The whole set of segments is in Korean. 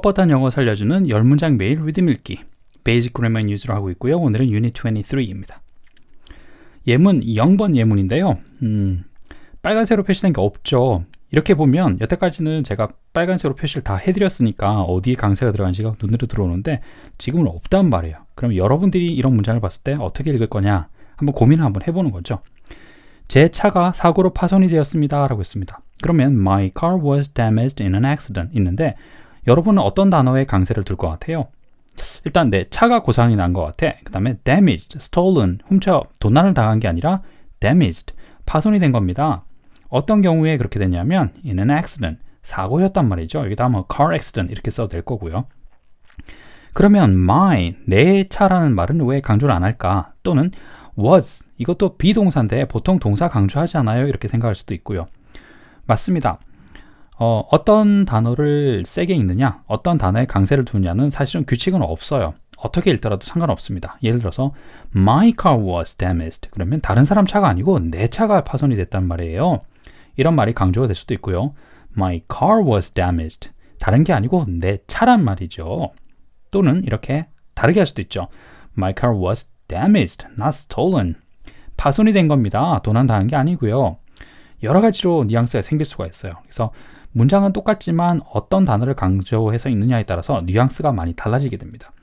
뻣뻣한 영어 살려주는 10문장 매일 리듬 읽기 베이직 그래머 뉴스로 하고 있고요. 오늘은 유닛 23입니다. 예문 0번 예문인데요. 빨간색으로 표시된 게 없죠. 이렇게 보면 여태까지는 제가 빨간색으로 표시를 다 해드렸으니까 어디에 강세가 들어간지가 눈으로 들어오는데 지금은 없단 말이에요. 그럼 여러분들이 이런 문장을 봤을 때 어떻게 읽을 거냐 한번 고민을 한번 해보는 거죠. 제 차가 사고로 파손이 되었습니다 라고 했습니다. 그러면 My car was damaged in an accident 있는데 여러분은 어떤 단어에 강세를 둘 것 같아요? 일단 내 차가 고장이 난 것 같아. 그 다음에 damaged, stolen, 훔쳐 도난을 당한 게 아니라 damaged, 파손이 된 겁니다. 어떤 경우에 그렇게 되냐면 in an accident, 사고였단 말이죠. 여기다 뭐 car accident 이렇게 써도 될 거고요. 그러면 my, 내 차라는 말은 왜 강조를 안 할까? 또는 was, 이것도 비동사인데 보통 동사 강조하지 않아요? 이렇게 생각할 수도 있고요. 맞습니다. 어떤 단어를 세게 읽느냐, 어떤 단어에 강세를 두느냐는 사실은 규칙은 없어요. 어떻게 읽더라도 상관없습니다. 예를 들어서 My car was damaged. 그러면 다른 사람 차가 아니고 내 차가 파손이 됐단 말이에요. 이런 말이 강조가 될 수도 있고요. My car was damaged. 다른 게 아니고 내 차란 말이죠. 또는 이렇게 다르게 할 수도 있죠. My car was damaged, not stolen. 파손이 된 겁니다. 도난 당한 게 아니고요. 여러 가지로 뉘앙스가 생길 수가 있어요. 그래서 문장은 똑같지만 어떤 단어를 강조해서 읽느냐에 따라서 뉘앙스가 많이 달라지게 됩니다.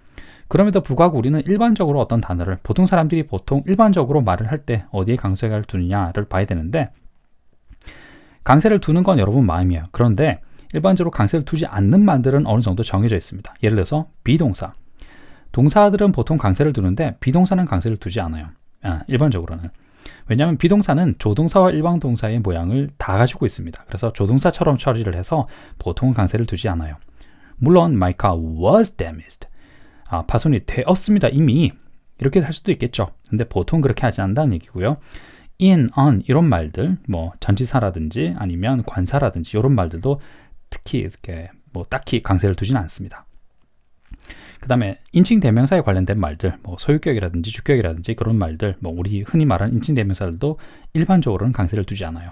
그럼에도 불구하고 우리는 일반적으로 어떤 단어를 보통 사람들이 보통 일반적으로 말을 할 때 어디에 강세를 두느냐를 봐야 되는데 강세를 두는 건 여러분 마음이에요. 그런데 일반적으로 강세를 두지 않는 말들은 어느 정도 정해져 있습니다. 예를 들어서 비동사. 동사들은 보통 강세를 두는데 비동사는 강세를 두지 않아요. 일반적으로는. 왜냐하면 비동사는 조동사와 일반동사의 모양을 다 가지고 있습니다. 그래서 조동사처럼 처리를 해서 보통은 강세를 두지 않아요. 물론 My car was damaged. 파손이 되었습니다. 이미 이렇게 할 수도 있겠죠. 근데 보통 그렇게 하지 않는다는 얘기고요. in, on 이런 말들, 뭐 전치사라든지 아니면 관사라든지 이런 말들도 특히 이렇게 뭐 딱히 강세를 두지는 않습니다. 그 다음에 인칭 대명사에 관련된 말들, 뭐 소유격이라든지 주격이라든지 그런 말들, 뭐 우리 흔히 말하는 인칭 대명사들도 일반적으로는 강세를 두지 않아요.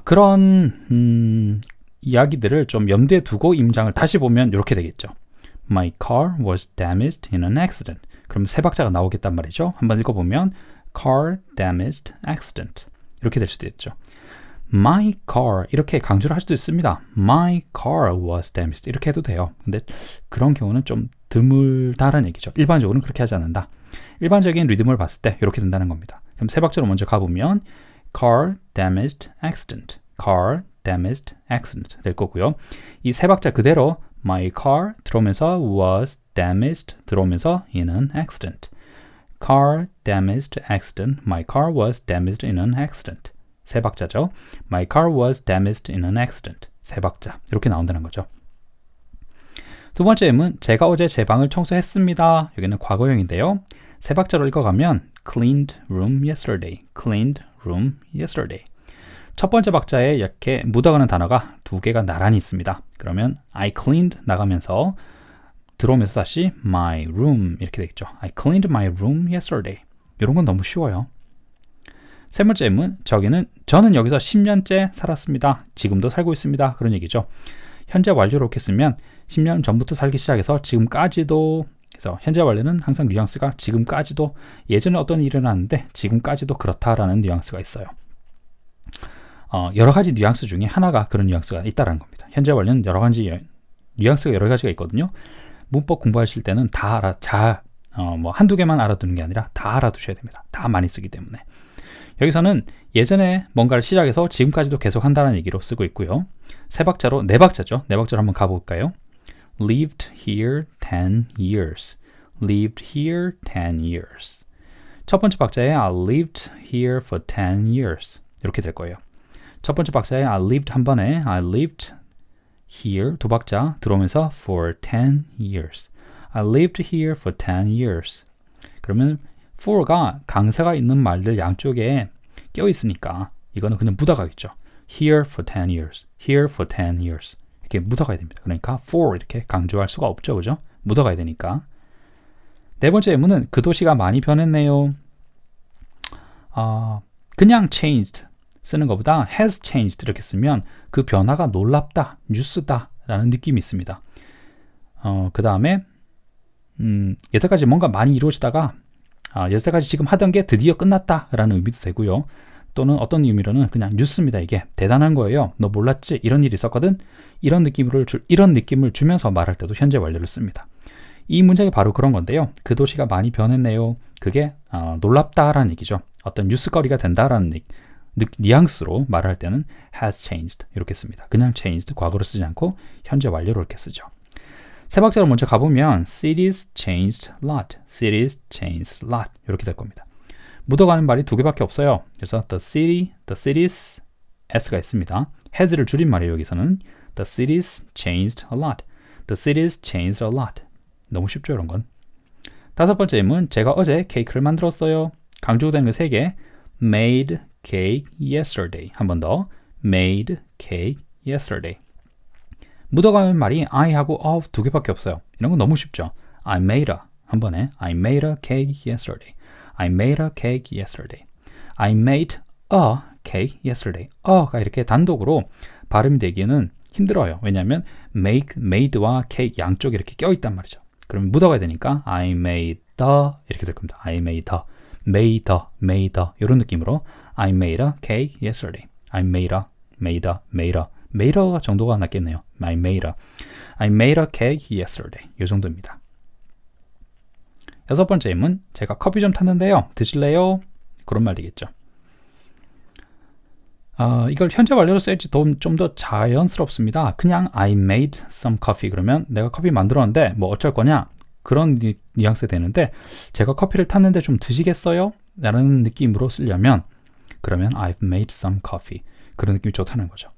그런 이야기들을 좀 염두에 두고 이 문장을 다시 보면 이렇게 되겠죠. My car was damaged in an accident. 그럼 세 박자가 나오겠단 말이죠. 한번 읽어보면 car damaged accident 이렇게 될 수도 있죠. My car 이렇게 강조를 할 수도 있습니다. My car was damaged 이렇게 해도 돼요. 근데 그런 경우는 좀 드물다라는 얘기죠. 일반적으로는 그렇게 하지 않는다. 일반적인 리듬을 봤을 때 이렇게 된다는 겁니다. 그럼 세 박자로 먼저 가보면 car damaged accident, car damaged accident 될 거고요. 이 세 박자 그대로 My car 들어오면서 was damaged 들어오면서 in an accident, car damaged accident, my car was damaged in an accident. 세 박자죠. My car was damaged in an accident. 세 박자. 이렇게 나온다는 거죠. 두 번째 예문, 제가 어제 제 방을 청소했습니다. 여기는 과거형인데요. 세 박자로 읽어가면 cleaned room yesterday, cleaned room yesterday. 첫 번째 박자에 이렇게 묻어가는 단어가 두 개가 나란히 있습니다. 그러면 I cleaned 나가면서 들어오면서 다시 my room 이렇게 되겠죠. I cleaned my room yesterday. 이런 건 너무 쉬워요. 세 번째 예문, 저는 여기서 10년째 살았습니다. 지금도 살고 있습니다. 그런 얘기죠. 현재 완료로 이렇게 쓰면 10년 전부터 살기 시작해서 지금까지도, 그래서 현재 완료는 항상 뉘앙스가 지금까지도, 예전에 어떤 일이 일어났는데 지금까지도 그렇다라는 뉘앙스가 있어요. 여러 가지 뉘앙스 중에 하나가 그런 뉘앙스가 있다는 겁니다. 현재 완료는 여러 가지 뉘앙스가 여러 가지가 있거든요. 문법 공부하실 때는 다 뭐 한두 개만 알아두는 게 아니라 다 알아두셔야 됩니다. 다 많이 쓰기 때문에. 여기서는 예전에 뭔가를 시작해서 지금까지도 계속 한다는 얘기로 쓰고 있고요. 세 박자로, 네 박자죠. 네 박자로 한번 가볼까요? Lived here 10 years. Lived here 10 years. 첫 번째 박자에 I lived here for 10 years. 이렇게 될 거예요. 첫 번째 박자에 I lived 한 번에 I lived here 두 박자 들어오면서 for 10 years. I lived here for 10 years. 그러면 for가 강세가 있는 말들 양쪽에 껴 있으니까 이거는 그냥 묻어가겠죠. Here for 10 years. Here for 10 years. 이렇게 묻어가야 됩니다. 그러니까 for 이렇게 강조할 수가 없죠. 그죠? 묻어가야 되니까. 네 번째 예문은 그 도시가 많이 변했네요. 그냥 changed 쓰는 것보다 has changed 이렇게 쓰면 그 변화가 놀랍다, 뉴스다 라는 느낌이 있습니다. 그 다음에 여태까지 뭔가 많이 이루어지다가 여태까지 지금 하던 게 드디어 끝났다 라는 의미도 되고요. 또는 어떤 의미로는 그냥 뉴스입니다. 이게 대단한 거예요. 너 몰랐지? 이런 일이 있었거든? 이런 느낌을 주면서 말할 때도 현재 완료를 씁니다. 이 문장이 바로 그런 건데요. 그 도시가 많이 변했네요. 그게 놀랍다라는 얘기죠. 어떤 뉴스거리가 된다라는 뉘앙스로 말할 때는 has changed 이렇게 씁니다. 그냥 changed 과거로 쓰지 않고 현재 완료로 이렇게 쓰죠. 세 박자로 먼저 가보면 cities changed a lot, cities changed a lot 이렇게 될 겁니다. 묻어가는 말이 두 개밖에 없어요. 그래서 the cities s가 있습니다. has를 줄인 말이에요. 여기서는 the cities changed a lot, the cities changed a lot. 너무 쉽죠 이런 건. 다섯 번째 질문, 제가 어제 케이크를 만들었어요. 강조되는 그 세 개, made cake yesterday. 한 번 더, made cake yesterday. 묻어가는 말이 I하고 of 두 개밖에 없어요. 이런 건 너무 쉽죠. I made a, 한 번에 I made a cake yesterday. I made a cake yesterday. I made a cake yesterday. a가 이렇게 단독으로 발음이 되기는 힘들어요. 왜냐하면 made와 cake 양쪽에 이렇게 껴있단 말이죠. 그러면 묻어가야 되니까 I made the 이렇게 될 겁니다. I made the 이런 느낌으로 I made a cake yesterday. I made a 정도가 낫겠네요. I made a cake yesterday. 이 정도입니다. 여섯 번째 질문, 제가 커피 좀 탔는데요. 드실래요? 그런 말 되겠죠. 이걸 현재 완료로 써야지 좀 더 자연스럽습니다. 그냥 I made some coffee 그러면 내가 커피 만들었는데 뭐 어쩔 거냐? 그런 뉘앙스 되는데 제가 커피를 탔는데 좀 드시겠어요? 라는 느낌으로 쓰려면 그러면 I've made some coffee 그런 느낌이 좋다는 거죠.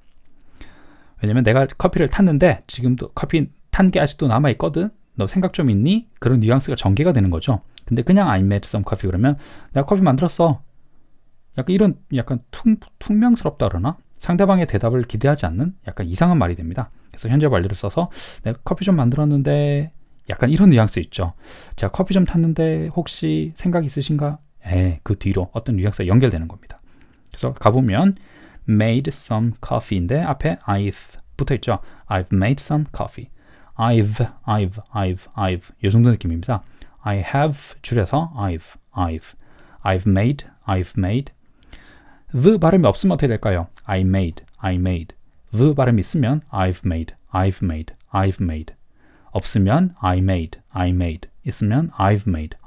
왜냐면 내가 커피를 탔는데 지금도 커피 탄 게 아직도 남아있거든? 너 생각 좀 있니? 그런 뉘앙스가 전개가 되는 거죠. 근데 그냥 I made some coffee 그러면 내가 커피 만들었어. 약간 퉁명스럽다 그러나? 상대방의 대답을 기대하지 않는 약간 이상한 말이 됩니다. 그래서 현재 완료를 써서 내가 커피 좀 만들었는데 약간 이런 뉘앙스 있죠. 제가 커피 좀 탔는데 혹시 생각 있으신가? 그 뒤로 어떤 뉘앙스가 연결되는 겁니다. 그래서 가보면 made some coffee인데 앞에 I've 붙어있죠. I've made some coffee. I've 이 정도 느낌입니다. I have 줄여서 I've made the 발음이 없으면 어떻게 될까요? I made the 발음이 있으면 I've made 없으면 I made 있으면 I've made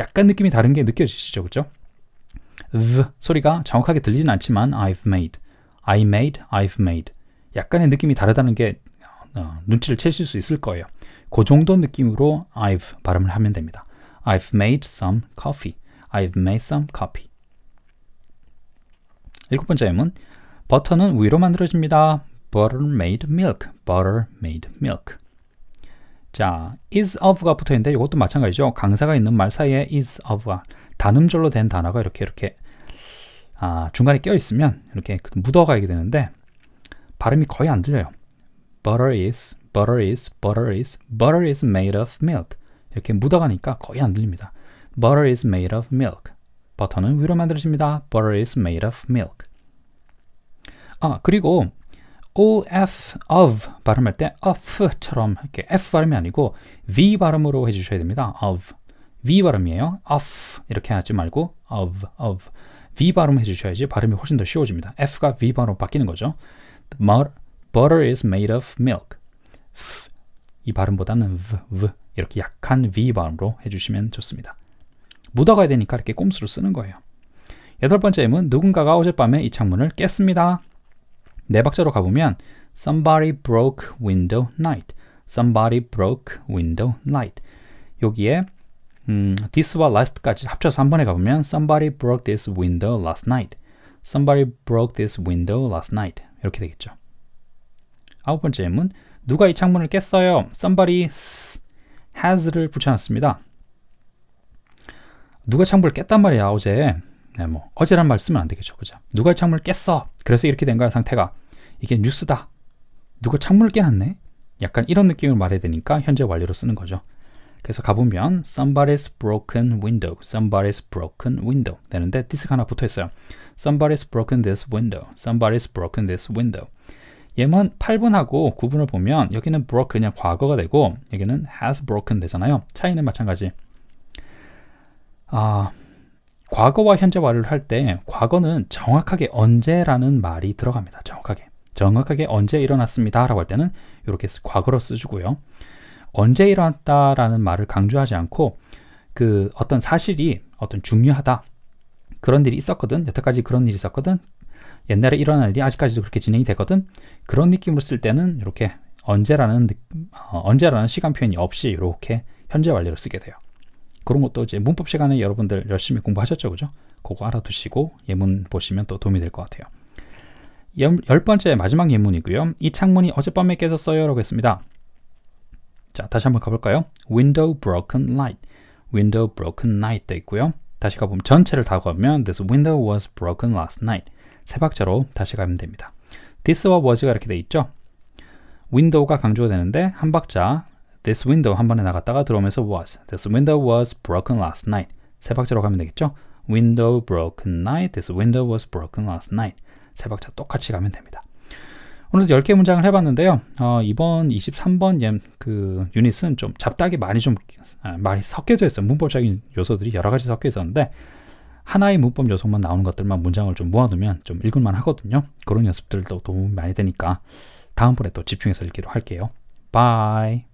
약간 느낌이 다른 게 느껴지시죠? 그렇죠? the 소리가 정확하게 들리진 않지만 I've made 약간의 느낌이 다르다는 게 눈치를 채실 수 있을 거예요. 그 정도 느낌으로 I've 발음을 하면 됩니다. I've made some coffee. 일곱 번째 질문, 버터는 우유로 만들어집니다. Butter made milk. 자, is of가 붙어있는데 이것도 마찬가지죠. 강사가 있는 말 사이에 is of가 단음절로 된 단어가 이렇게 중간에 껴있으면 이렇게 묻어가게 되는데 발음이 거의 안 들려요. Butter is made of milk. 이렇게 묻어가니까 거의 안 들립니다. Butter is made of milk. 버터는 우유로 만들어집니다. Butter is made of milk. 그리고 of 발음할 때 of처럼 이렇게 f 발음이 아니고 v 발음으로 해주셔야 됩니다. of v 발음이에요. of 이렇게 하지 말고 of v 발음 해주셔야지 발음이 훨씬 더 쉬워집니다. f가 v 발음으로 바뀌는 거죠. Butter is made of milk. 이 발음보다는 v 이렇게 약한 v 발음으로 해주시면 좋습니다. 묻어가야 되니까 이렇게 꼼수로 쓰는 거예요. 여덟 번째 질문, 누군가가 어젯밤에 이 창문을 깼습니다. 네 박자로 가보면 Somebody broke window night. 여기에 this와 last까지 합쳐서 한 번에 가보면 Somebody broke this window last night. 이렇게 되겠죠. 아홉 번째 질문, 누가 이 창문을 깼어요? Somebody has를 붙여놨습니다. 누가 창문을 깼단 말이야 어제. 어제란 말 쓰면 안 되겠죠. 그죠? 누가 창문을 깼어. 그래서 이렇게 된 거야 상태가. 이게 뉴스다. 누가 창문을 깨놨네. 약간 이런 느낌으로 말해야 되니까 현재 완료로 쓰는 거죠. 그래서 가보면 Somebody's broken window 되는데 this가 하나 붙어있어요. Somebody's broken this window. 예문 8번하고 9번을 보면 여기는 broke 그냥 과거가 되고 여기는 has broken 되잖아요. 차이는 마찬가지. 과거와 현재 완료를 할 때 과거는 정확하게 언제라는 말이 들어갑니다. 정확하게 언제 일어났습니다 라고 할 때는 이렇게 과거로 쓰주고요. 언제 일어났다라는 말을 강조하지 않고 그 어떤 사실이 어떤 중요하다, 그런 일이 있었거든, 여태까지 그런 일이 있었거든, 옛날에 일어난 일이 아직까지도 그렇게 진행이 되거든, 그런 느낌으로 쓸 때는 이렇게 언제라는 시간 표현이 없이 이렇게 현재 완료를 쓰게 돼요. 그런 것도 이제 문법 시간에 여러분들 열심히 공부하셨죠, 그죠? 그거 알아두시고 예문 보시면 또 도움이 될 것 같아요. 10번째 마지막 예문이고요. 이 창문이 어젯밤에 깨졌어요 라고 했습니다. 자, 다시 한번 가볼까요? Window broken light. Window broken night 돼 있고요. 다시 가보면 전체를 다 가면 This window was broken last night. 세 박자로 다시 가면 됩니다. This와 was가 이렇게 돼 있죠. window가 강조가 되는데 한 박자 This window 한 번에 나갔다가 들어오면서 was. This window was broken last night. 세 박자로 가면 되겠죠. Window broken night. This window was broken last night. 세 박자 똑같이 가면 됩니다. 오늘도 10개 문장을 해봤는데요. 이번 23번 그 유닛은 좀 잡다하게 많이 섞여져 있어요. 문법적인 요소들이 여러 가지 섞여 있었는데 하나의 문법 요소만 나오는 것들만 문장을 좀 모아두면 좀 읽을만 하거든요. 그런 연습들도 도움이 많이 되니까 다음번에 또 집중해서 읽기로 할게요. 바이.